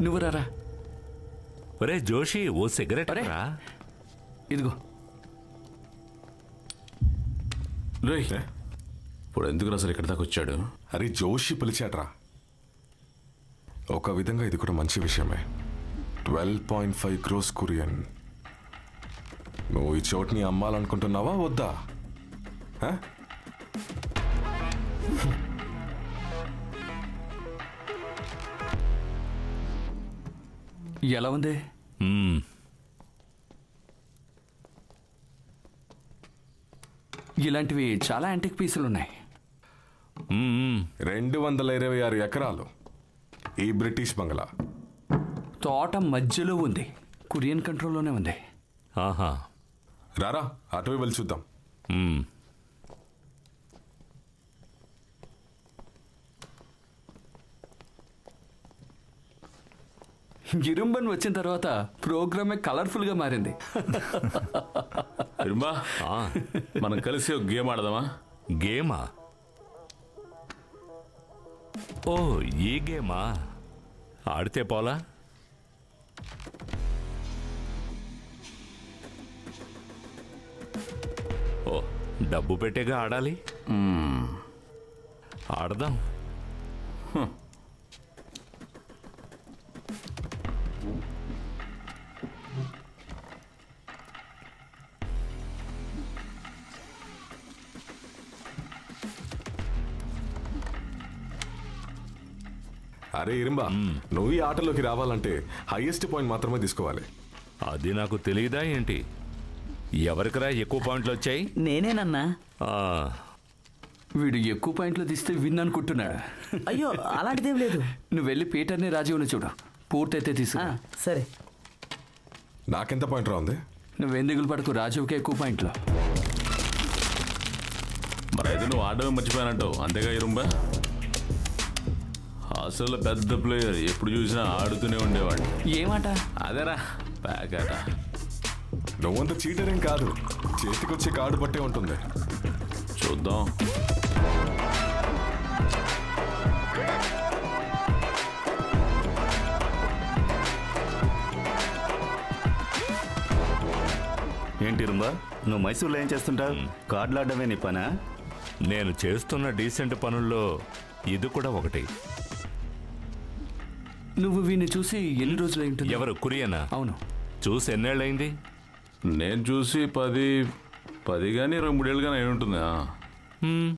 నువ్వు రారా. ఒరే జోషి, ఓ సిగరెట్ అరే. రా. ఇదిగో. రేయ్, ఇప్పుడు ఎందుకు అసలు ఇక్కడ దాకా వచ్చాడు? అరే జోషి పిలిచాడ్రా. ఒక విధంగా ఇది కూడా మంచి విషయమే. 12.5 crores కొరియన్. నువ్వు ఈ చోటుని అమ్మాలనుకుంటున్నావా వద్దా? హ? ఎలా ఉంది? మ్మ్. ఇలాంటివి చాలా యాంటిక్ పీసులు ఉన్నాయి. మ్మ్. 226 ఎకరాలు ఈ బ్రిటిష్ బంగ్లా. తోట మధ్యలో ఉంది. కొరియన్ కంట్రోల్లోనే ఉంది. ఆహా. రారా అటువై వెళ్ళి చూద్దాం. మ్మ్. గిరుంబన్ వచ్చిన తర్వాత ప్రోగ్రామే కలర్ఫుల్గా మారింది. ఇరుంబా, ఆ, మనం కలిసి ఒక గేమ్ ఆడదామా? గేమా? ఓ, ఈ గేమా? ఆడితే పోలా? ఓ, డబ్బు పెట్టేగా ఆడాలి. ఆడదాం. అరే ఇరింబా, నువ్వు ఈ ఆటలోకి రావాలంటే హైయెస్ట్ పాయింట్ మాత్రమే తీసుకోవాలి. అది నాకు తెలియదా ఏంటి? ఎవరికిరా ఎక్కువ పాయింట్లు వచ్చాయి? నేనేనన్నా. ఆ, వీడు ఎక్కువ పాయింట్లు తీస్తే విన్ అనుకుంటున్నాడు. అయ్యో, అలాంటిదేం లేదు. నువ్వు వెళ్ళి పీటర్ని రాజీవ్ని చూడు. పూర్తయితే తీసుకు. సరే. నాకెంత పాయింట్ రా ఉంది? నువ్వేం దిగులు పడకు, రాజీవ్కే ఎక్కువ పాయింట్లు. మరి అయితే నువ్వు ఆడమే మర్చిపోయానంటావు అంతేగా ఇరుంబా? అసలు పెద్ద ప్లేయర్, ఎప్పుడు చూసినా ఆడుతూనే ఉండేవాడు. ఏమాట? అదేరా ప్యాక్ ఆట. నువ్వంత చీటర్ ఏం కాదు. చేతికొచ్చే కార్డు బట్టే ఉంటుంది. చూద్దాం. ఏంటి రుంబా, నువ్వు మైసూర్లో ఏం చేస్తుంటావు? కార్డులు ఆడమే నీ పనా? నేను చేస్తున్న డీసెంట్ పనుల్లో ఇది కూడా ఒకటి. నువ్వు వీడిని చూసి ఎన్ని రోజులు ఉంటుంది? ఎవరు? కురియనా? అవును. చూసి ఎన్నేళ్ళయింది? నేను చూసి 10 కానీ 2-3 ఏళ్ళు కానీ అయి ఉంటుంది.